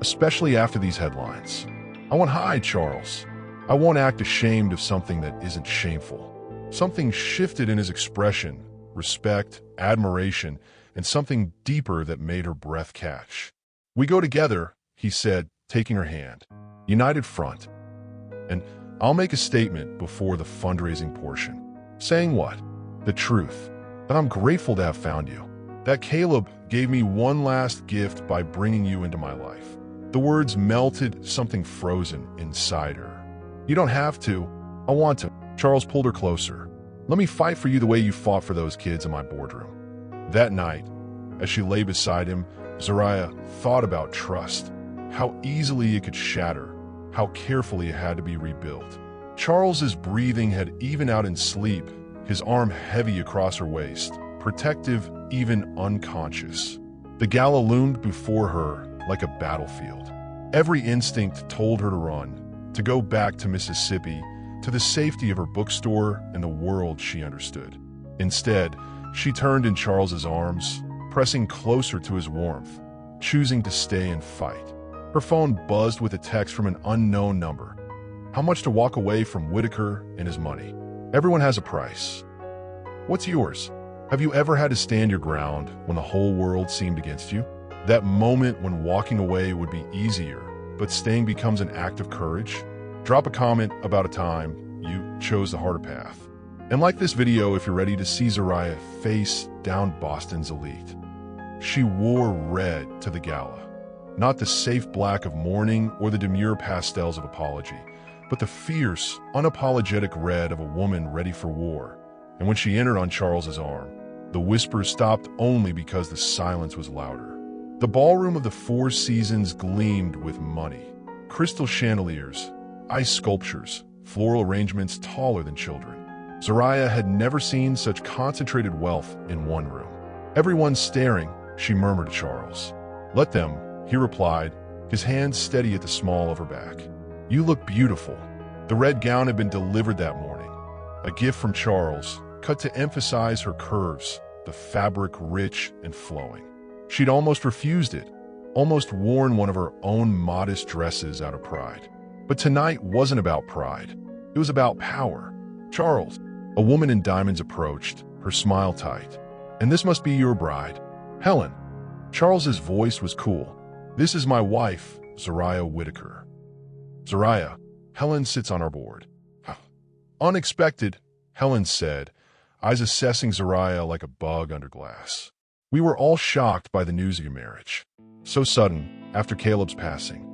Speaker 1: "Especially after these headlines. I won't hide, Charles. I won't act ashamed of something that isn't shameful." Something shifted in his expression, respect, admiration, and something deeper that made her breath catch. "We go together," he said, taking her hand. "United front. And I'll make a statement before the fundraising portion." "Saying what?" "The truth. That I'm grateful to have found you. That Caleb gave me one last gift by bringing you into my life." The words melted something frozen inside her. "You don't have to. I want to." Charles pulled her closer. "Let me fight for you the way you fought for those kids in my boardroom." That night, as she lay beside him, Zariah thought about trust, how easily it could shatter, how carefully it had to be rebuilt. Charles's breathing had evened out in sleep, his arm heavy across her waist, protective, even unconscious. The gala loomed before her like a battlefield. Every instinct told her to run, to go back to Mississippi, to the safety of her bookstore and the world she understood. Instead, she turned in Charles's arms, pressing closer to his warmth, choosing to stay and fight. Her phone buzzed with a text from an unknown number. How much to walk away from Whitaker and his money? Everyone has a price. What's yours? Have you ever had to stand your ground when the whole world seemed against you? That moment when walking away would be easier, but staying becomes an act of courage? Drop a comment about a time you chose the harder path. And like this video if you're ready to see Zariah face down Boston's elite. She wore red to the gala. Not the safe black of mourning or the demure pastels of apology, but the fierce, unapologetic red of a woman ready for war. And when she entered on Charles's arm, the whispers stopped only because the silence was louder. The ballroom of the Four Seasons gleamed with money. Crystal chandeliers, ice sculptures, floral arrangements taller than children. Zariah had never seen such concentrated wealth in one room. "Everyone's staring," she murmured to Charles. "Let them," he replied, his hand steady at the small of her back. "You look beautiful." The red gown had been delivered that morning, a gift from Charles, cut to emphasize her curves, the fabric rich and flowing. She'd almost refused it, almost worn one of her own modest dresses out of pride. But tonight wasn't about pride. It was about power. "Charles," a woman in diamonds approached, her smile tight. "And this must be your bride, Helen." Charles's voice was cool. "This is my wife, Zariah Whitaker." "Zariah, Helen sits on our board." "Unexpected," Helen said, eyes assessing Zariah like a bug under glass. "We were all shocked by the news of your marriage. So sudden, after Caleb's passing."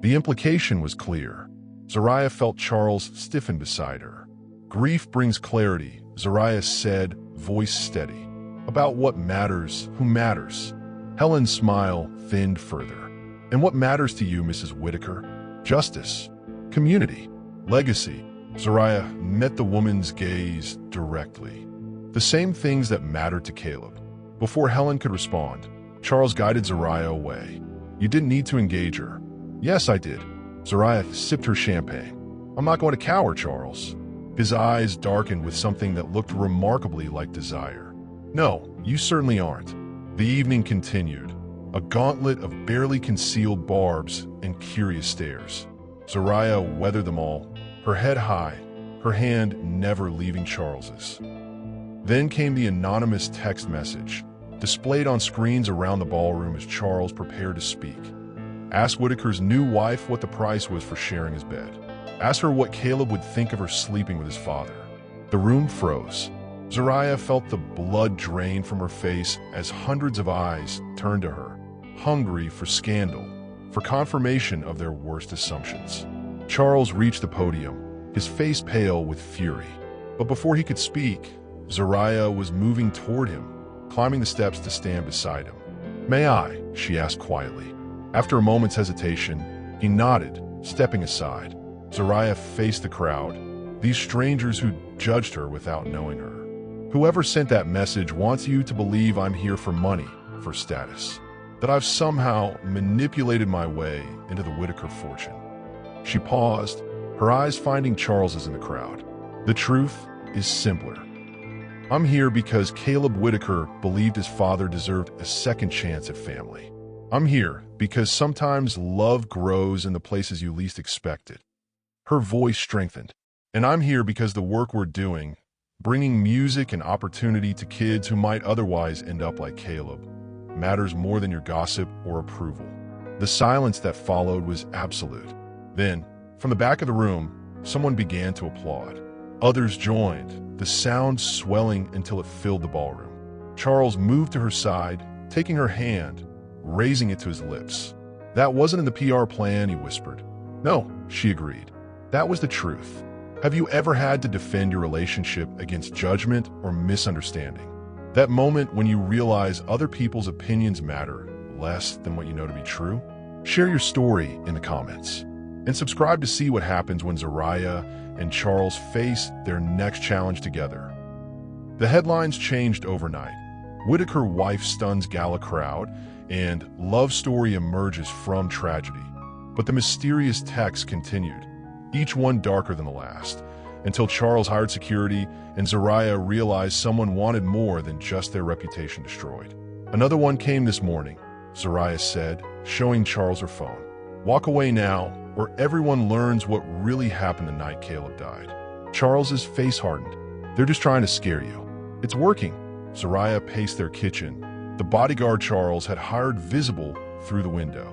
Speaker 1: The implication was clear. Zariah felt Charles stiffen beside her. "Grief brings clarity," Zariah said, voice steady. "About what matters, who matters." Helen's smile thinned further. "And what matters to you, Mrs. Whitaker?" "Justice, community, legacy." Zariah met the woman's gaze directly. "The same things that mattered to Caleb." Before Helen could respond, Charles guided Zariah away. "You didn't need to engage her." "Yes, I did." Zariah sipped her champagne. "I'm not going to cower, Charles." His eyes darkened with something that looked remarkably like desire. "No, you certainly aren't." The evening continued, a gauntlet of barely concealed barbs and curious stares. Zariah weathered them all, her head high, her hand never leaving Charles's. Then came the anonymous text message, displayed on screens around the ballroom as Charles prepared to speak. Ask Whitaker's new wife what the price was for sharing his bed. Ask her what Caleb would think of her sleeping with his father. The room froze. Zariah felt the blood drain from her face as hundreds of eyes turned to her, hungry for scandal, for confirmation of their worst assumptions. Charles reached the podium, his face pale with fury. But before he could speak, Zariah was moving toward him, climbing the steps to stand beside him. "May I?" she asked quietly. After a moment's hesitation, he nodded, stepping aside. Zariah faced the crowd, these strangers who judged her without knowing her. "Whoever sent that message wants you to believe I'm here for money, for status, that I've somehow manipulated my way into the Whitaker fortune." She paused, her eyes finding Charles's in the crowd. "The truth is simpler. I'm here because Caleb Whitaker believed his father deserved a second chance at family. I'm here because sometimes love grows in the places you least expect it." Her voice strengthened. "And I'm here because the work we're doing, bringing music and opportunity to kids who might otherwise end up like Caleb, matters more than your gossip or approval." The silence that followed was absolute. Then, from the back of the room, someone began to applaud. Others joined, the sound swelling until it filled the ballroom. Charles moved to her side, taking her hand, raising it to his lips. "That wasn't in the PR plan," he whispered. "No," she agreed. "That was the truth." Have you ever had to defend your relationship against judgment or misunderstanding? That moment when you realize other people's opinions matter less than what you know to be true? Share your story in the comments. And subscribe to see what happens when Zariah and Charles face their next challenge together. The headlines changed overnight. Whitaker wife stuns gala crowd, and love story emerges from tragedy. But the mysterious texts continued, each one darker than the last, until Charles hired security and Zariah realized someone wanted more than just their reputation destroyed. "Another one came this morning," Zariah said, showing Charles her phone. "Walk away now, or everyone learns what really happened the night Caleb died." Charles's face hardened. "They're just trying to scare you." "It's working." Zariah paced their kitchen, The bodyguard Charles had hired visible through the window.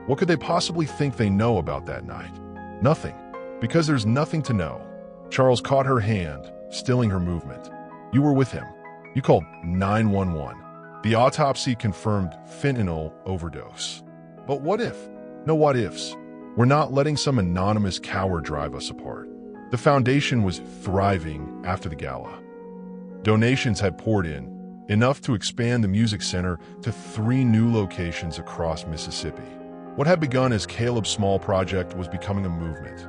Speaker 1: What could they possibly think they know about that night? Nothing, because there's nothing to know. Charles caught her hand, stilling her movement. You were with him. You called 911. The autopsy confirmed fentanyl overdose. But what if? No what ifs. We're not letting some anonymous coward drive us apart. The foundation was thriving after the gala. Donations had poured in, enough to expand the music center to 3 new locations across Mississippi. What had begun as Caleb's small project was becoming a movement,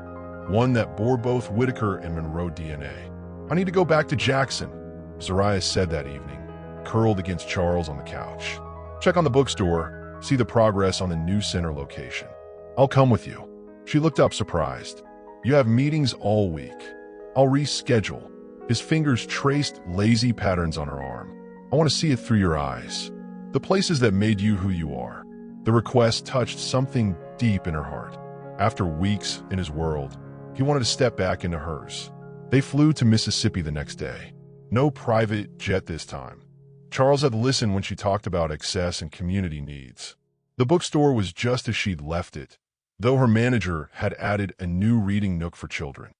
Speaker 1: one that bore both Whitaker and Monroe DNA. I need to go back to Jackson, Zariah said that evening, curled against Charles on the couch. Check on the bookstore, see the progress on the new center location. I'll come with you. She looked up surprised. You have meetings all week. I'll reschedule. His fingers traced lazy patterns on her arm. I want to see it through your eyes. The places that made you who you are. The request touched something deep in her heart. After weeks in his world, he wanted to step back into hers. They flew to Mississippi the next day. No private jet this time. Charles had listened when she talked about excess and community needs. The bookstore was just as she'd left it, though her manager had added a new reading nook for children.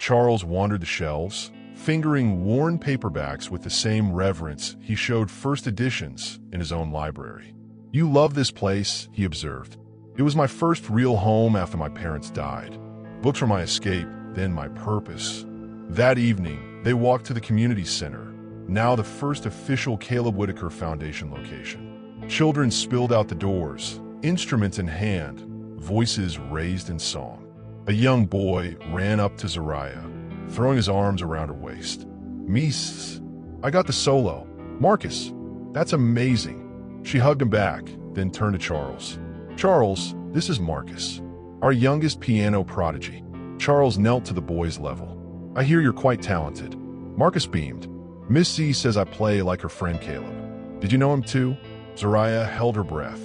Speaker 1: Charles wandered the shelves, fingering worn paperbacks with the same reverence he showed first editions in his own library. You love this place, he observed. It was my first real home after my parents died. Books were my escape, then my purpose. That evening, they walked to the community center, now the first official Caleb Whitaker Foundation location. Children spilled out the doors, instruments in hand, voices raised in song. A young boy ran up to Zariah, throwing his arms around her waist. Miss, I got the solo. Marcus, that's amazing. She hugged him back, then turned to Charles. Charles, this is Marcus, our youngest piano prodigy. Charles knelt to the boy's level. I hear you're quite talented. Marcus beamed. Miss Z says I play like her friend Caleb. Did you know him too? Zariah held her breath,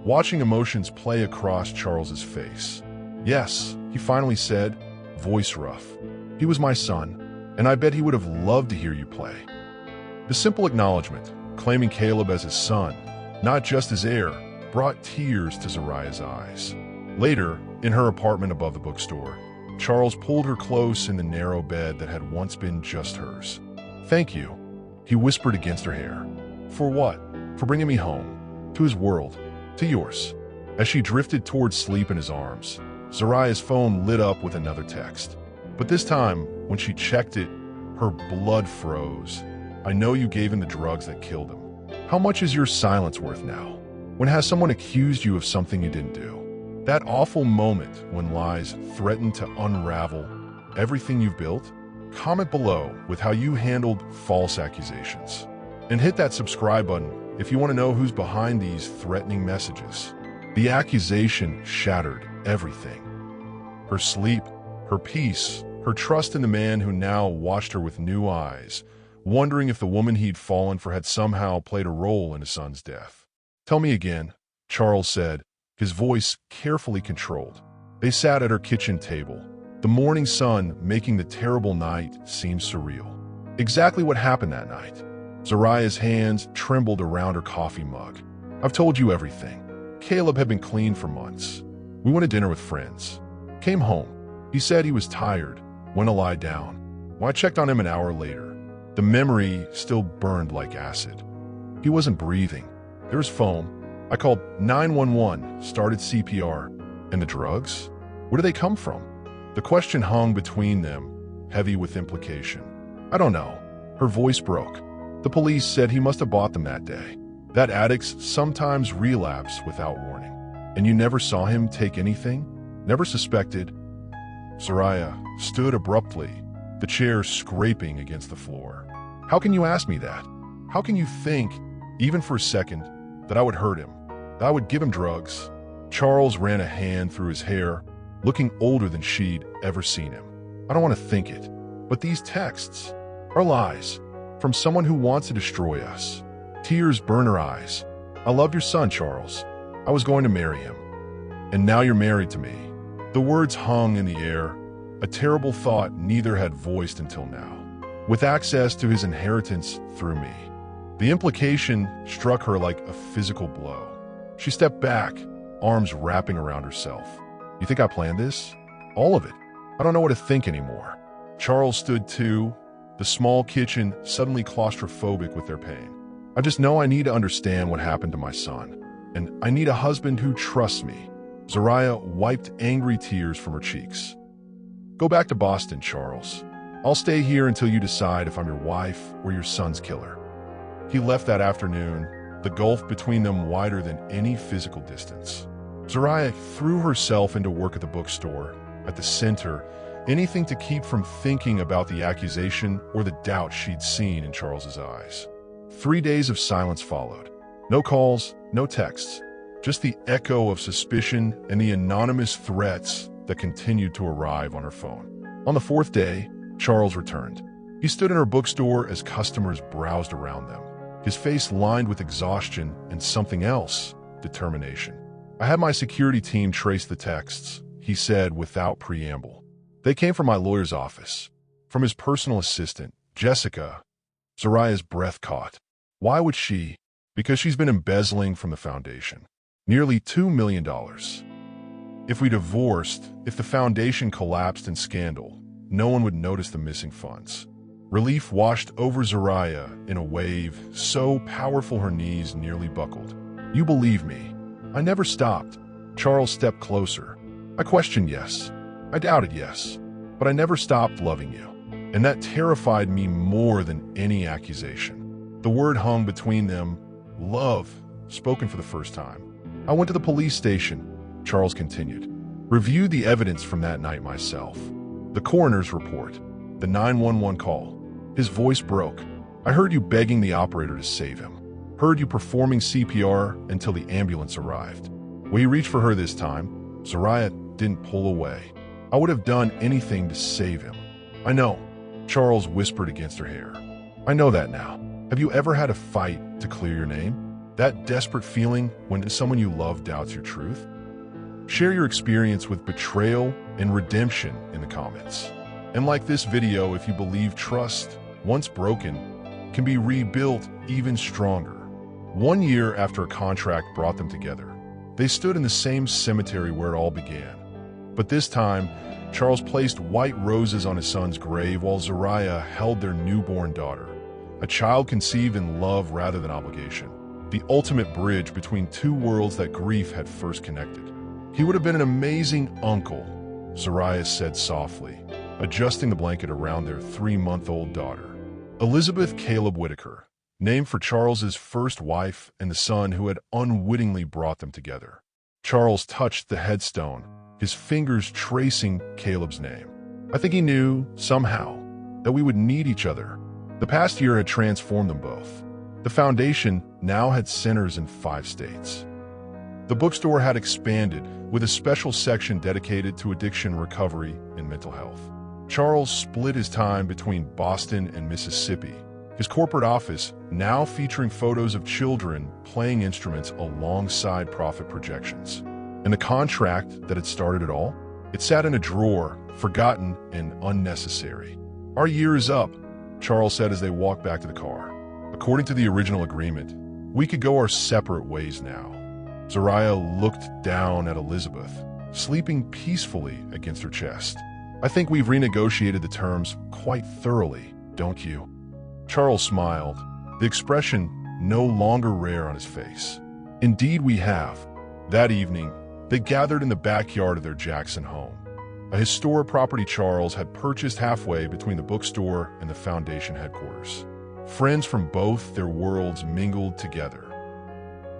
Speaker 1: watching emotions play across Charles's face. Yes, he finally said, voice rough. He was my son, and I bet he would have loved to hear you play. The simple acknowledgement, claiming Caleb as his son, not just his heir, brought tears to Zariah's eyes. Later, in her apartment above the bookstore, Charles pulled her close in the narrow bed that had once been just hers. Thank you, he whispered against her hair. For what? For bringing me home, to his world, to yours. As she drifted towards sleep in his arms, Zariah's phone lit up with another text. But this time, when she checked it, her blood froze. I know you gave him the drugs that killed him. How much is your silence worth now? When has someone accused you of something you didn't do? That awful moment when lies threaten to unravel everything you've built? Comment below with how you handled false accusations. And hit that subscribe button if you want to know who's behind these threatening messages. The accusation shattered everything. Her sleep, her peace, her trust in the man who now watched her with new eyes, wondering if the woman he'd fallen for had somehow played a role in his son's death. Tell me again, Charles said, his voice carefully controlled. They sat at her kitchen table, the morning sun making the terrible night seem surreal. Exactly what happened that night. Zariah's hands trembled around her coffee mug. I've told you everything. Caleb had been clean for months. We went to dinner with friends. Came home. He said he was tired, went to lie down. When I checked on him an hour later, the memory still burned like acid. He wasn't breathing. There was foam. I called 911, started CPR. And the drugs? Where do they come from? The question hung between them, heavy with implication. I don't know. Her voice broke. The police said he must have bought them that day. That addicts sometimes relapse without warning. And you never saw him take anything? Never suspected? Zariah stood abruptly, the chair scraping against the floor. How can you ask me that? How can you think, even for a second, that I would hurt him, that I would give him drugs? Charles ran a hand through his hair, looking older than she'd ever seen him. I don't want to think it, but these texts are lies from someone who wants to destroy us. Tears burn her eyes. I loved your son, Charles. I was going to marry him. And now you're married to me. The words hung in the air, a terrible thought neither had voiced until now. With access to his inheritance through me. The implication struck her like a physical blow. She stepped back, arms wrapping around herself. You think I planned this? All of it. I don't know what to think anymore. Charles stood too, the small kitchen suddenly claustrophobic with their pain. I just know I need to understand what happened to my son, and I need a husband who trusts me. Zariah wiped angry tears from her cheeks. Go back to Boston, Charles. I'll stay here until you decide if I'm your wife or your son's killer. He left that afternoon, the gulf between them wider than any physical distance. Zariah threw herself into work at the bookstore, at the center, anything to keep from thinking about the accusation or the doubt she'd seen in Charles's eyes. 3 days of silence followed. No calls, no texts, just the echo of suspicion and the anonymous threats that continued to arrive on her phone. On the 4th day, Charles returned. He stood in her bookstore as customers browsed around them, his face lined with exhaustion and something else, determination. I had my security team trace the texts, he said without preamble. They came from my lawyer's office, from his personal assistant, Jessica. Zariah's breath caught. Why would she? Because she's been embezzling from the foundation. Nearly $2 million. If we divorced, if the foundation collapsed in scandal, no one would notice the missing funds. Relief washed over Zariah in a wave so powerful her knees nearly buckled. You believe me. I never stopped. Charles stepped closer. I questioned, yes. I doubted, yes. But I never stopped loving you. And that terrified me more than any accusation. The word hung between them, love, spoken for the first time. I went to the police station, Charles continued. Reviewed the evidence from that night myself. The coroner's report, the 911 call. His voice broke. I heard you begging the operator to save him. Heard you performing CPR until the ambulance arrived. We reached for her this time. Zariah didn't pull away. I would have done anything to save him. I know, Charles whispered against her hair. I know that now. Have you ever had a fight to clear your name? That desperate feeling when someone you love doubts your truth? Share your experience with betrayal and redemption in the comments. And like this video if you believe trust, once broken, can be rebuilt even stronger. 1 year after a contract brought them together, they stood in the same cemetery where it all began. But this time, Charles placed white roses on his son's grave while Zariah held their newborn daughter, a child conceived in love rather than obligation, the ultimate bridge between two worlds that grief had first connected. He would have been an amazing uncle, Zariah said softly, adjusting the blanket around their 3-month-old daughter. Elizabeth Caleb Whitaker, named for Charles's first wife and the son who had unwittingly brought them together. Charles touched the headstone, his fingers tracing Caleb's name. I think he knew, somehow, that we would need each other. The past year had transformed them both. The foundation now had centers in 5 states. The bookstore had expanded, with a special section dedicated to addiction recovery and mental health. Charles split his time between Boston and Mississippi, his corporate office now featuring photos of children playing instruments alongside profit projections. And the contract that had started it all? It sat in a drawer, forgotten and unnecessary. Our year is up, Charles said as they walked back to the car. According to the original agreement, we could go our separate ways now. Zariah looked down at Elizabeth, sleeping peacefully against her chest. I think we've renegotiated the terms quite thoroughly, don't you? Charles smiled, the expression no longer rare on his face. Indeed we have. That evening, they gathered in the backyard of their Jackson home, a historic property Charles had purchased halfway between the bookstore and the foundation headquarters. Friends from both their worlds mingled together.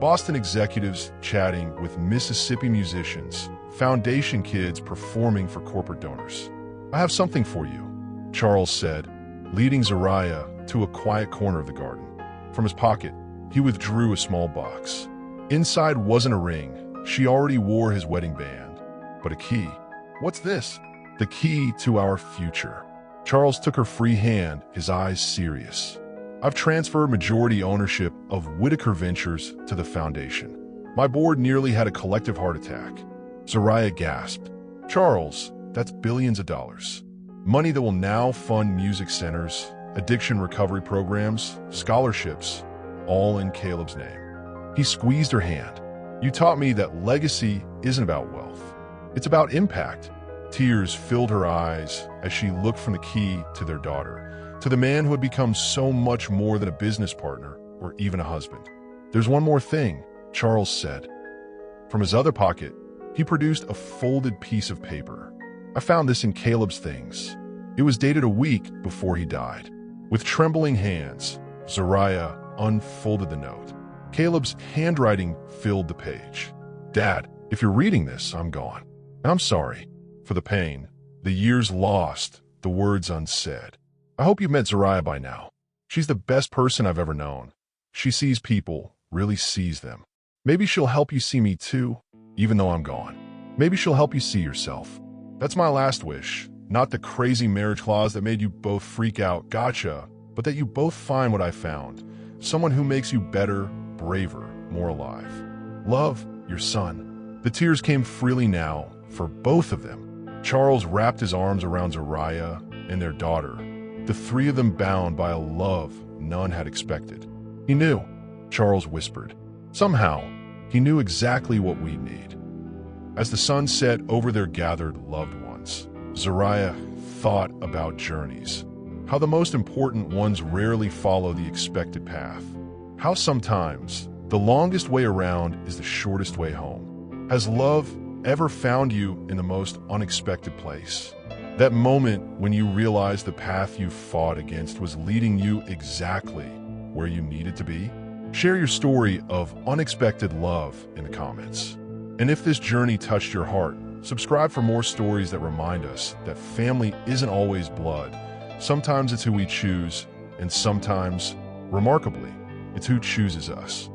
Speaker 1: Boston executives chatting with Mississippi musicians, foundation kids performing for corporate donors. I have something for you, Charles said, leading Zariah to a quiet corner of the garden. From his pocket, he withdrew a small box. Inside wasn't a ring. She already wore his wedding band, but a key. What's this? The key to our future. Charles took her free hand, his eyes serious. I've transferred majority ownership of Whitaker Ventures to the foundation. My board nearly had a collective heart attack. Zariah gasped. Charles, that's billions of dollars. Money that will now fund music centers, addiction recovery programs, scholarships, all in Caleb's name. He squeezed her hand. "You taught me that legacy isn't about wealth. It's about impact." Tears filled her eyes as she looked from the key to their daughter, to the man who had become so much more than a business partner or even a husband. "There's one more thing," Charles said. From his other pocket, he produced a folded piece of paper. "I found this in Caleb's things." It was dated a week before he died. With trembling hands, Zariah unfolded the note. Caleb's handwriting filled the page. "Dad, if you're reading this, I'm gone. And I'm sorry for the pain, the years lost, the words unsaid. I hope you've met Zariah by now. She's the best person I've ever known. She sees people, really sees them. Maybe she'll help you see me too, even though I'm gone. Maybe she'll help you see yourself. That's my last wish. Not the crazy marriage clause that made you both freak out, gotcha, but that you both find what I found. Someone who makes you better, braver, more alive. Love, your son." The tears came freely now for both of them. Charles wrapped his arms around Zariah and their daughter, the three of them bound by a love none had expected. "He knew," Charles whispered. "Somehow, he knew exactly what we need." As the sun set over their gathered loved ones, Zariah thought about journeys. How the most important ones rarely follow the expected path. How sometimes the longest way around is the shortest way home. Has love ever found you in the most unexpected place? That moment when you realized the path you fought against was leading you exactly where you needed to be? Share your story of unexpected love in the comments. And if this journey touched your heart, subscribe for more stories that remind us that family isn't always blood. Sometimes it's who we choose, and sometimes, remarkably, it's who chooses us.